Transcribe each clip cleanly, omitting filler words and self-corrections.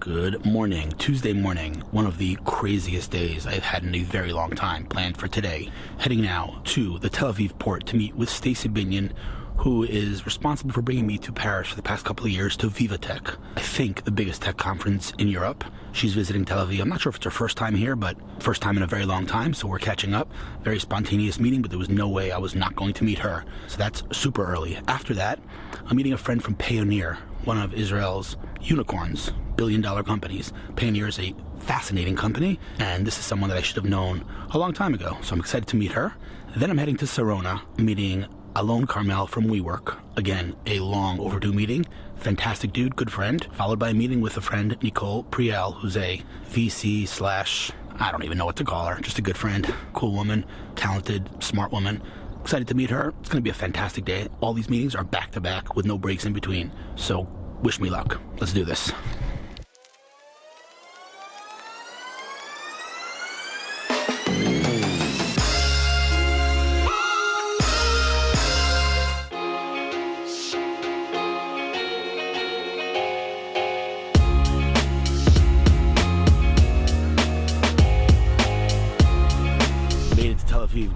Good morning. Tuesday morning, one of the craziest days I've had in a very long time planned for today. Heading now to the Tel Aviv Port to meet with Stacey Binnion, who is responsible for bringing me to Paris for the past couple of years to Viva Tech. I think the biggest tech conference in Europe. She's visiting Tel Aviv. I'm not sure if it's her first time here, but first time in a very long time, so we're catching up. Very spontaneous meeting, but there was no way I was not going to meet her. So that's super early. After that, I'm meeting a friend from Payoneer, one of Israel's unicorns, billion-dollar companies. Payoneer is a fascinating company, and this is someone that I should have known a long time ago, so I'm excited to meet her. Then I'm heading to Sarona, meeting Alon Carmel from WeWork. Again, a long overdue meeting. Fantastic dude, good friend. Followed by a meeting with a friend, Nicole, Priel, who's a VC / I don't even know what to call her. Just a good friend, cool woman, talented, smart woman. Excited to meet her. It's going to be a fantastic day. All these meetings are back to back with no breaks in between. So wish me luck. Let's do this.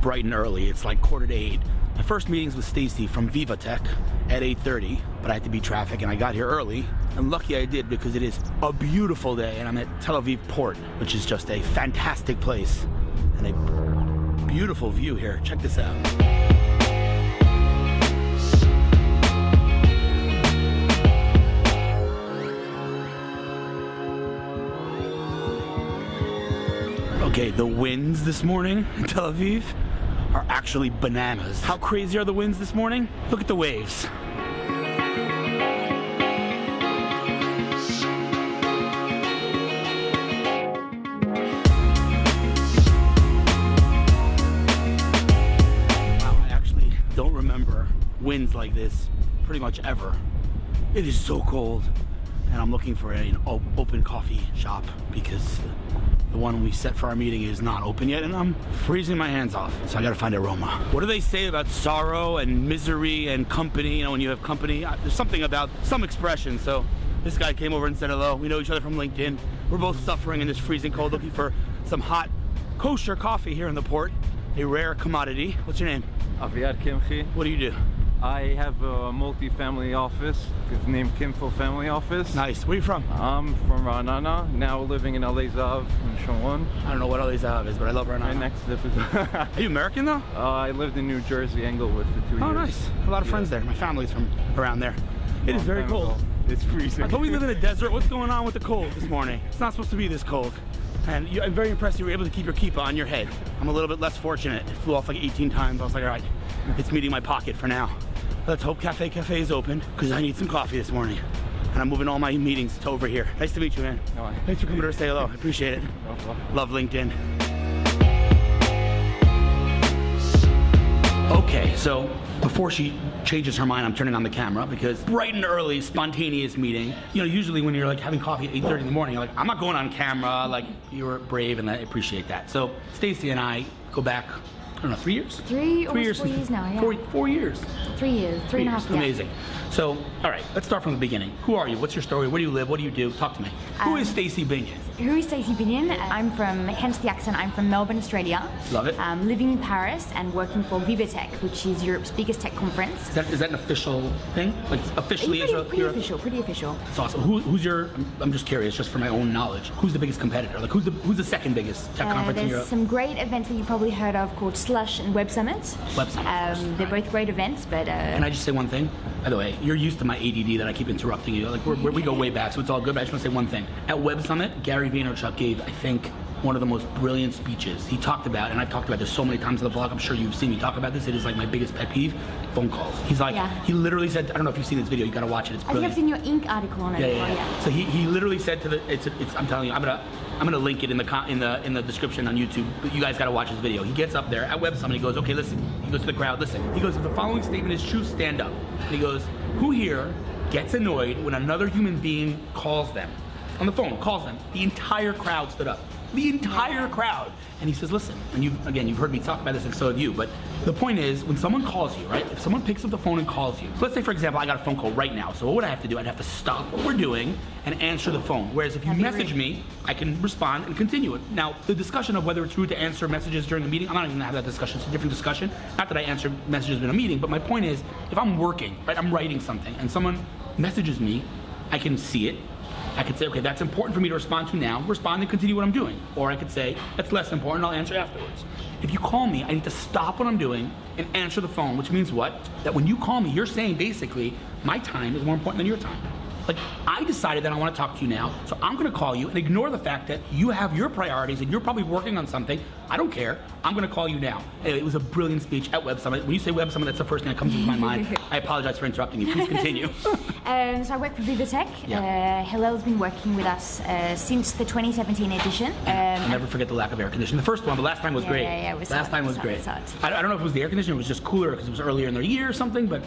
Bright and early. It's like 7:45. My first meeting's with Stacey from Viva Tech at 8:30, but I had to beat traffic and I got here early. And lucky I did, because it is a beautiful day and I'm at Tel Aviv Port, which is just a fantastic place and a beautiful view here. Check this out. Okay, the winds this morning in Tel Aviv are actually bananas. How crazy are the winds this morning? Look at the waves. Wow, I actually don't remember winds like this pretty much ever. It is so cold, and I'm looking for an open coffee shop because the one we set for our meeting is not open yet, and I'm freezing my hands off. So I gotta find aroma. What do they say about sorrow and misery and company? You know, when you have company, there's something about some expression. So this guy came over and said hello. We know each other from LinkedIn. We're both suffering in this freezing cold, looking for some hot, kosher coffee here in the port. A rare commodity. What's your name? Aviad Kimchi. What do you do? I have a multi-family office. It's named Kimfo Family Office. Nice. Where are you from? I'm from Ra'anana, now living in Tel Aviv in Sharon. I don't know what Tel Aviv is, but I love Ra'anana. Right next to the Are you American though? I lived in New Jersey, Englewood for 2 years. Oh, nice. A lot of friends there. My family's from around there. It is very cold. It's freezing. I thought we live in a desert. What's going on with the cold this morning? It's not supposed to be this cold. And I'm very impressed you were able to keep your kippah on your head. I'm a little bit less fortunate. It flew off like 18 times. I was like, all right, it's meeting my pocket for now. Let's hope Cafe is open, because I need some coffee this morning. And I'm moving all my meetings to over here. Nice to meet you, man. No, Thanks for coming to say hello. I appreciate it. Love LinkedIn. Okay, so before she changes her mind, I'm turning on the camera, because bright and early, spontaneous meeting. You know, usually when you're like having coffee at 8:30 in the morning, you're like, I'm not going on camera. Like, you were brave, and I appreciate that. So Stacey and I go back, I don't know, 3 years? Almost 4 years now, yeah. 4 years. 3 years, 3.5 years. Amazing. So, all right, let's start from the beginning. Who are you? What's your story? Where do you live? What do you do? Talk to me. Who is Stacey Binnion? Who is Stacey Binnion? I'm from, hence the accent, I'm from Melbourne, Australia. Love it. Living in Paris and working for Viva Tech, which is Europe's biggest tech conference. Is that an official thing? Like, officially Israel? Pretty official. That's awesome. Who's your, I'm just curious, just for my own knowledge, who's the biggest competitor? Like, who's the second biggest tech conference in Europe? There's some great events that you've probably heard of called Slush and Web Summit. Web Summit. They're both great events, but... Can I just say one thing? By the way, you're used to my ADD that I keep interrupting you. Like, we go way back, so it's all good, but I just want to say one thing. At Web Summit, Gary Vaynerchuk gave, I think, one of the most brilliant speeches. He talked about, and I've talked about this so many times in the vlog, I'm sure you've seen me talk about this, it is like my biggest pet peeve, phone calls. He's like, He literally said, I don't know if you've seen this video, you gotta watch it, it's brilliant. I think I've seen your Inc. article on it. Yeah. So he literally said to the, I'm telling you, I'm gonna link it in the description on YouTube, but you guys gotta watch this video. He gets up there at Web Summit, he goes, okay, listen. He goes to the crowd, listen. He goes, if the following statement is true, stand up. And he goes, who here gets annoyed when another human being calls them? On the phone, calls them. The entire crowd stood up. the entire crowd. And he says, listen, and you've heard me talk about this, and so have you, but the point is, when someone calls you, right, if someone picks up the phone and calls you, so let's say, for example, I got a phone call right now, so what would I have to do? I'd have to stop what we're doing and answer the phone, whereas if you message me, I can respond and continue it. Now, the discussion of whether it's rude to answer messages during a meeting, I'm not even gonna have that discussion, it's a different discussion. Not that I answer messages in a meeting, but my point is, if I'm working, right, I'm writing something, and someone messages me, I can see it. I could say, okay, that's important for me to respond to now, respond and continue what I'm doing. Or I could say, that's less important, I'll answer afterwards. If you call me, I need to stop what I'm doing and answer the phone, which means what? That when you call me, you're saying basically, my time is more important than your time. Like, I decided that I want to talk to you now, so I'm going to call you and ignore the fact that you have your priorities and you're probably working on something. I don't care. I'm going to call you now. Anyway, it was a brilliant speech at Web Summit. When you say Web Summit, that's the first thing that comes into my mind. I apologize for interrupting you. Please continue. So I work for Viva Tech. Yeah. Hillel's been working with us since the 2017 edition. I'll never forget the lack of air conditioning. The first one, but last time was great. Yeah, it was last time was great. I don't know if it was the air conditioning, it was just cooler because it was earlier in the year or something, but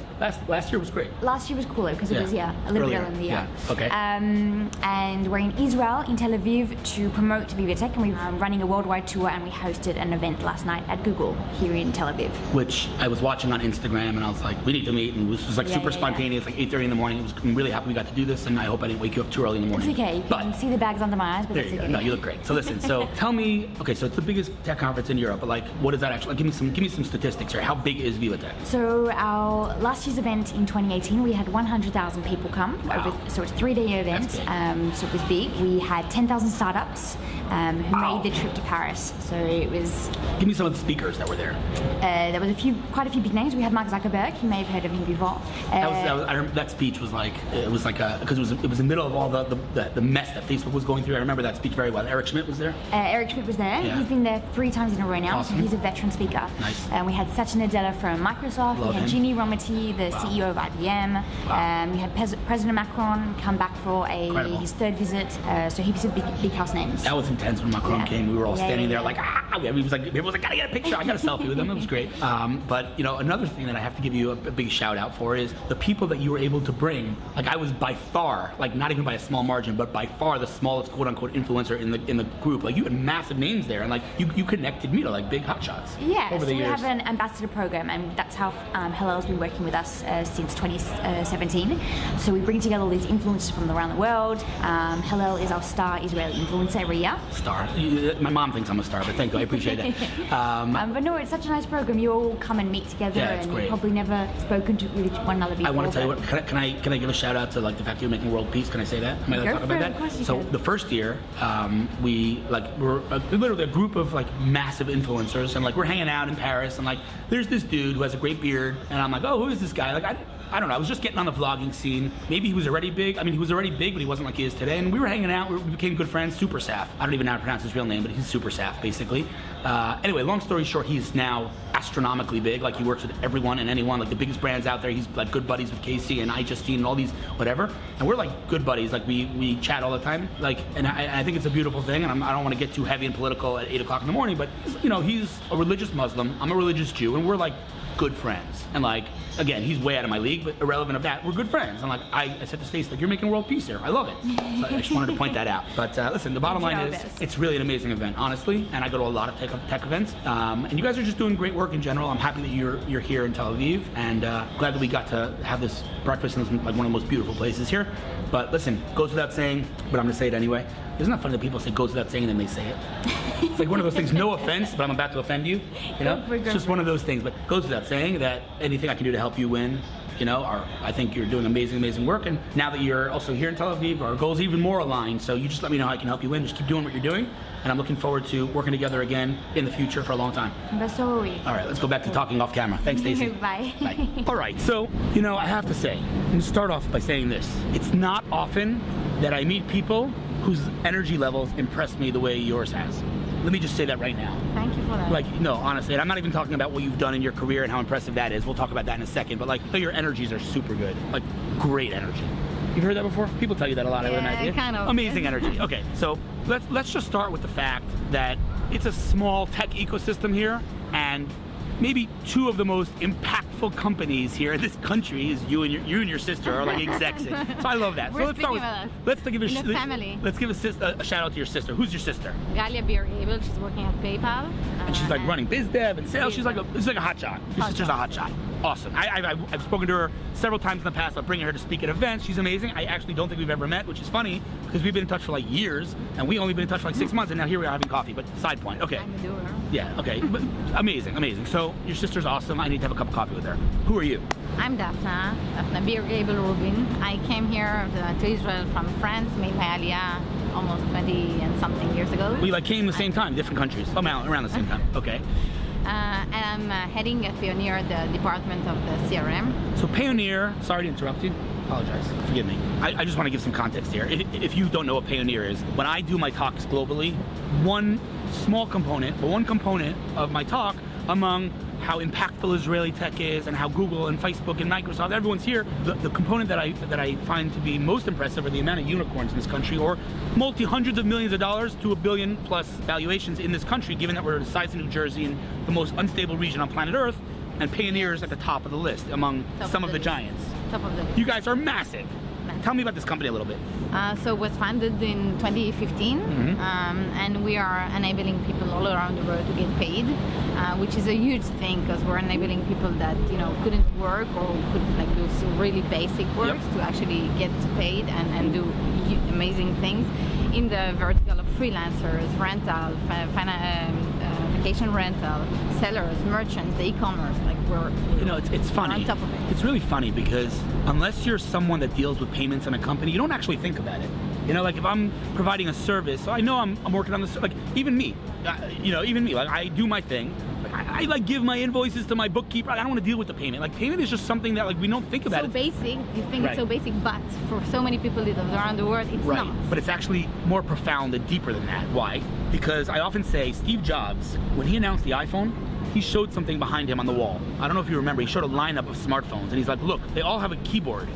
last year was great. Last year was cooler because it was, a little bit earlier in the year. Yeah. Okay. And we're in Israel, in Tel Aviv, to promote Viva Tech, and we're running a worldwide tour, and we hosted an event last night at Google here in Tel Aviv. Which I was watching on Instagram, and I was like, we need to meet, and this was like super spontaneous, like 8:30 in the morning. I'm really happy we got to do this, and I hope I didn't wake you up too early in the morning. It's okay, you can see the bags under my eyes, but there it's you okay. go. No, you look great. So listen, so tell me, okay, so it's the biggest tech conference in Europe, but like, what is that actually, like, give me some statistics here. How big is Viva Tech? So our last year's event in 2018, we had 100,000 people come. Wow. So it's a 3-day event, so it was big. We had 10,000 startups who made the trip to Paris. So it was... Give me some of the speakers that were there. There was quite a few big names. We had Mark Zuckerberg. You may have heard of him before. That speech was like, because it was in the middle of all the mess that Facebook was going through. I remember that speech very well. Eric Schmidt was there. Eric Schmidt was there. Yeah. He's been there 3 times in a row now. Awesome. So he's a veteran speaker. Nice. We had Satya Nadella from Microsoft. Love we had him. Ginny Rometty, the CEO of IBM. Wow. We had President Macron come back for his 3rd visit. So he was a big house names. That was intense when Macron came. We were all standing there like, he was like, people was like, gotta get a picture. I got a selfie with him. It was great. But another thing that I have to give you a big shout out for is the people that you were able to bring. Like, I was by far, like, not even by a small margin, but by far the smallest quote unquote influencer in the group. Like, you had massive names there, and like you connected me to like big hotshots. Yeah, over so the we years. have an ambassador program, and that's how Hillel's been working with us since 2017. So we bring together all these influencers from around the world. Hillel is our star Israeli influencer every year. Star. My mom thinks I'm a star, but thank you, I appreciate it. But no, it's such a nice program. You all come and meet together, it's and great. you've probably never spoken to really one another before. I want to tell you what. Can I give a shout out to like the fact that you're making world peace? Can I say that? Am I allowed to talk about that? Of course you So can. the first year, we're literally a group of like massive influencers, and like we're hanging out in Paris, and like there's this dude who has a great beard, and I'm like, oh, who is this guy? Like I don't know. I was just getting on the vlogging scene. Maybe he was already big. I mean, he was already big, but he wasn't like he is today. And we were hanging out. We became good friends. SuperSaf. I don't even know how to pronounce his real name, but he's SuperSaf, basically. Anyway, long story short, he's now astronomically big. Like, he works with everyone and anyone, like the biggest brands out there. He's like good buddies with Casey and iJustine and all these whatever. And we're like good buddies. Like we chat all the time. Like, and I think it's a beautiful thing. And I don't want to get too heavy and political at 8 o'clock in the morning, but he's a religious Muslim. I'm a religious Jew, and we're like good friends. And like, again, he's way out of my league, but irrelevant of that, we're good friends. And like, I said to Stacey, like, you're making world peace here. I love it. So I just wanted to point that out. But listen, the bottom line is, it's really an amazing event, honestly. And I go to a lot of tech events. And you guys are just doing great work in general. I'm happy that you're here in Tel Aviv, and glad that we got to have this breakfast in like one of the most beautiful places here. But listen, goes without saying, but I'm gonna say it anyway. Isn't that funny that people say goes without saying and then they say it? It's like one of those things, no offense, but I'm about to offend you. It's just one of those things, but goes without saying that anything I can do to help you win, I think you're doing amazing work. And now that you're also here in Tel Aviv, our goals are even more aligned. So you just let me know how I can help you win. Just keep doing what you're doing. And I'm looking forward to working together again in the future for a long time. But so are we. All right, let's go back to talking off camera. Thanks, Stacey. Bye. Bye. All right, so, I have to say, I'm going to start off by saying this. It's not often that I meet people whose energy levels impress me the way yours has. Let me just say that right now. Thank you for that. Like, no, honestly, and I'm not even talking about what you've done in your career and how impressive that is. We'll talk about that in a second, but like, your energies are super good. Like, great energy. You've heard that before? People tell you that a lot, I would imagine. Kind of. Amazing energy. Okay, so let's just start with the fact that it's a small tech ecosystem here, and maybe two of the most impactful successful companies here in this country is you and your sister are like execs. So I love that. We're So let's start with, let's give a family. Let's give a shout out to your sister. Who's your sister? Daphna Beer-Gabel, she's working at PayPal. And she's like running biz dev and sales. She's like a hot shot. Your sister's a hot shot. Awesome. I've spoken to her several times in the past about bringing her to speak at events. She's amazing. I actually don't think we've ever met, which is funny because we've been in touch for like years, and we only been in touch for like 6 months, and now here we are having coffee. But side point. Okay. I'm a doer. Yeah. Okay. But amazing. So your sister's awesome. I need to have a cup of coffee with her. Who are you? I'm Daphna Beer-Gabel Rubin. I came here to Israel from France, made my aliyah almost 20 and something years ago. We like came the same time, different countries, around the same time. Okay. And I'm heading at Payoneer, the department of the CRM. So Payoneer, sorry to interrupt you. Apologize. Forgive me. I just want to give some context here. If you don't know what Payoneer is, when I do my talks globally, one component of my talk, among how impactful Israeli tech is and how Google and Facebook and Microsoft, everyone's here, the component that I find to be most impressive are the amount of unicorns in this country, or hundreds of millions of dollars to $1 billion plus valuations in this country, given that we're the size of New Jersey and the most unstable region on planet Earth, and Payoneer is at the top of the list among some of the giants. Top of the list. You guys are massive. Tell me about this company a little bit. So it was founded in 2015, and we are enabling people all around the world to get paid, which is a huge thing because we're enabling people that couldn't work or could like do some really basic work to actually get paid and do amazing things in the vertical of freelancers, rental, vacation rental, sellers, merchants, the e-commerce. Like we're it's funny. on top of it. It's really funny because unless you're someone that deals with payments in a company, you don't actually think about it. Like if I'm providing a service, so I know I'm working on this. Like even me, like I do my thing. I like give my invoices to my bookkeeper. I don't want to deal with the payment. Like payment is just something that like we don't think about. So it. basic. You think it's so basic, but for so many people around the world, it's not. But it's actually more profound and deeper than that. Why? Because I often say Steve Jobs, when he announced the iPhone, he showed something behind him on the wall. I don't know if you remember. He showed a lineup of smartphones, and he's like, "Look, they all have a keyboard."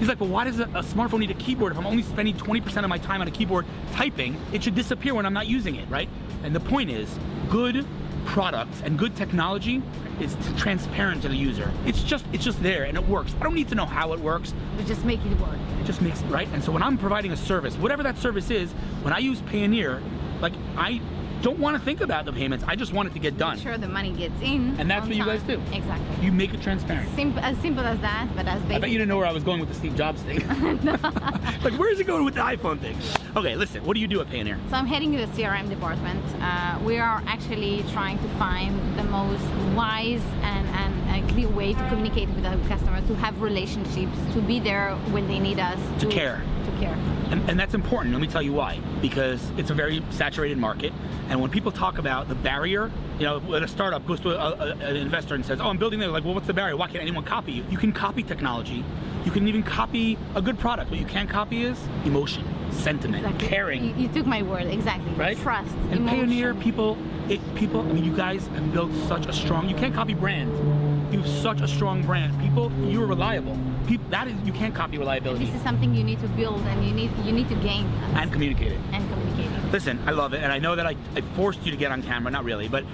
He's like, "Well, why does a smartphone need a keyboard? If I'm only spending 20% of my time on a keyboard typing, it should disappear when I'm not using it, right?" And the point is, good products and good technology is transparent to the user. It's just there and it works. I don't need to know how it works. We just make it work. It just makes it right. And so when I'm providing a service, whatever that service is, when I use Payoneer, like I don't want to think about the payments. I just want it to get done. Make sure the money gets in. And that's what you guys do. Exactly. You make it transparent. As simple as that, but as basic. I bet you didn't know where I was going with the Steve Jobs thing. Like, where's it going with the iPhone thing? Okay, listen, what do you do at Payoneer? So I'm heading to the CRM department. We are actually trying to find the most wise and clear way to communicate with our customers, to have relationships, to be there when they need us. To care. To care. And that's important. Let me tell you why. Because it's a very saturated market. And when people talk about the barrier, when a startup goes to an investor and says, "Oh, I'm building there," like, "Well, what's the barrier? Why can't anyone copy you?" You can copy technology. You can even copy a good product. What you can't copy is emotion, sentiment, caring. You took my word, exactly. Right? Trust, and emotion. Payoneer, people, I mean, you guys have built such a strong, you can't copy brand. You have such a strong brand. People, you are reliable. You can't copy reliability. This is something you need to build and you need to gain. And communicate it. And communicate it. Listen, I love it, and I know that I forced you to get on camera, not really, but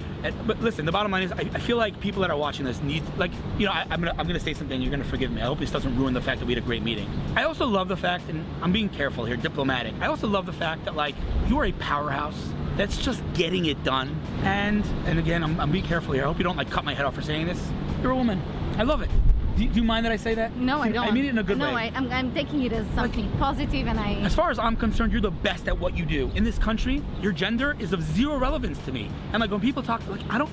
listen, the bottom line is I feel like people that are watching this need, like, I'm gonna say something, you're gonna forgive me. I hope this doesn't ruin the fact that we had a great meeting. I also love the fact, and I'm being careful here, diplomatic, I also love the fact that, like, you are a powerhouse that's just getting it done, and again, I'm being careful here. I hope you don't, like, cut my head off for saying this. You're a woman. I love it. Do you mind that I say that? No, I don't. I mean it in a good way. No, I'm taking it as something positive, and As far as I'm concerned, you're the best at what you do. In this country, your gender is of zero relevance to me. And like when people talk, like I don't,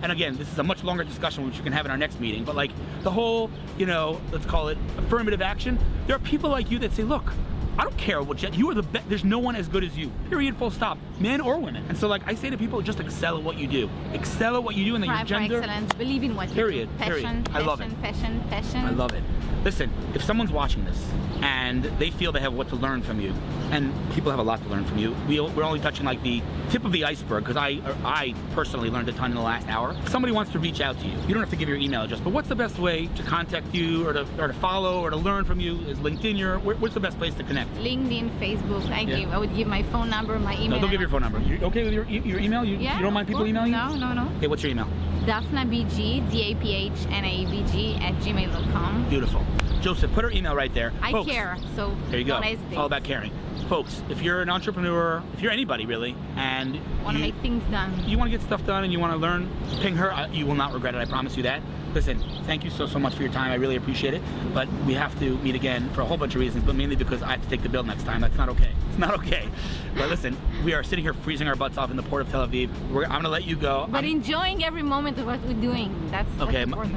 and again, this is a much longer discussion which we can have in our next meeting, but like the whole, let's call it affirmative action, there are people like you that say, look, I don't care what you are the best. There's no one as good as you. Period. Full stop. Men or women. And so, like I say to people, just excel at what you do. Excel at what you do, and then your gender. Excellence. Believe in what you do. Period. I love it. Passion. I love it. Listen, if someone's watching this and they feel they have what to learn from you, and people have a lot to learn from you, we're only touching like the tip of the iceberg, because I personally learned a ton in the last hour. If somebody wants to reach out to you, you don't have to give your email address, but what's the best way to contact you or to follow or to learn from you? Is LinkedIn what's the best place to connect? LinkedIn, Facebook. I would give my phone number, my email. No, don't give your phone number. You okay with your email? You don't mind people emailing you? No. Okay, what's your email? Daphna BG, DAPHNABG @gmail.com. Beautiful. Joseph, put her email right there. I Folks, care, so there you go. don't hesitate. It's all about caring. Folks, if you're an entrepreneur, if you're anybody really, and Want to make things done. you want to get stuff done and you want to learn, ping her. You will not regret it. I promise you that. Listen, thank you so much for your time. I really appreciate it. But we have to meet again for a whole bunch of reasons, but mainly because I have to take the bill next time. That's not okay. It's not okay. But listen, we are sitting here freezing our butts off in the port of Tel Aviv. I'm going to let you go. But enjoying every moment of what we're doing. That's okay. important.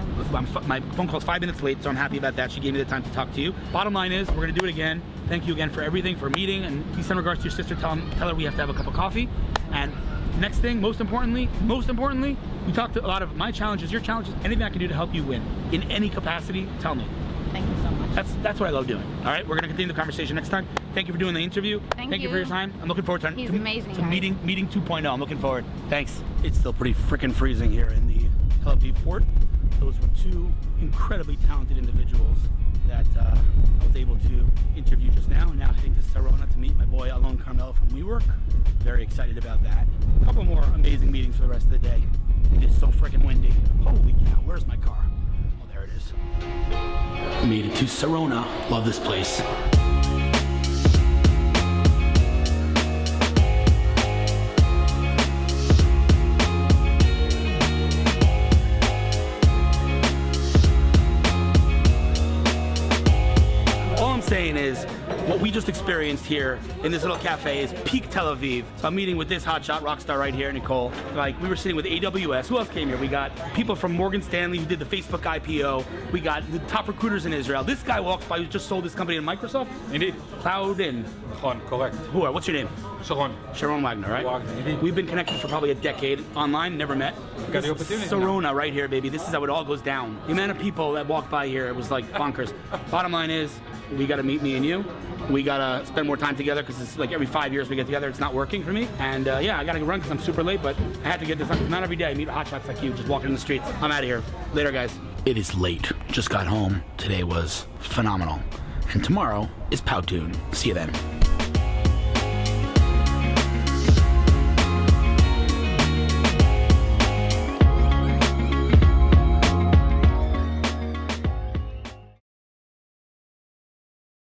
My phone call's 5 minutes late, so I'm happy about that. She gave me the time to talk to you. Bottom line is, we're going to do it again. Thank you again for everything, for meeting, and please send regards to your sister. Tell her we have to have a cup of coffee. And next thing, most importantly, we talked to a lot of my challenges, your challenges, anything I can do to help you win in any capacity. Tell me. Thank you so much. That's what I love doing. All right, we're gonna continue the conversation next time. Thank you for doing the interview. Thank you for your time. I'm looking forward to He's amazing, to guys. meeting 2.0. I'm looking forward. Thanks. It's still pretty freaking freezing here in the Tel Aviv Port. Those were two incredibly talented individuals that I was able to interview just now. Now heading to Sarona to meet my boy Alon Carmel from WeWork. Very excited about that. A couple more amazing meetings for the rest of the day. It is so freaking windy. Holy cow, where's my car? Oh, there it is. Made it to Sarona. Love this place. Saying is, what we just experienced here in this little cafe is peak Tel Aviv. So I'm meeting with this hotshot rock star right here, Nicole. Like, we were sitting with AWS. Who else came here? We got people from Morgan Stanley who did the Facebook IPO. We got the top recruiters in Israel. This guy walks by who just sold this company to Microsoft. Indeed. Cloud in. Correct. Who are? What's your name? Sharon Wagner, right? Wagner, indeed. We've been connected for probably a decade online, never met. Got the opportunity Sarona right here, baby. This is how it all goes down. The amount of people that walked by here, it was like bonkers. Bottom line is, we got to meet, me and you. We got to spend more time together because it's like every 5 years we get together. It's not working for me. And yeah, I got to run because I'm super late, but I had to get this done. Not every day I meet hotshots like you just walking in the streets. I'm out of here. Later, guys. It is late. Just got home. Today was phenomenal. And tomorrow is Powtoon. See you then.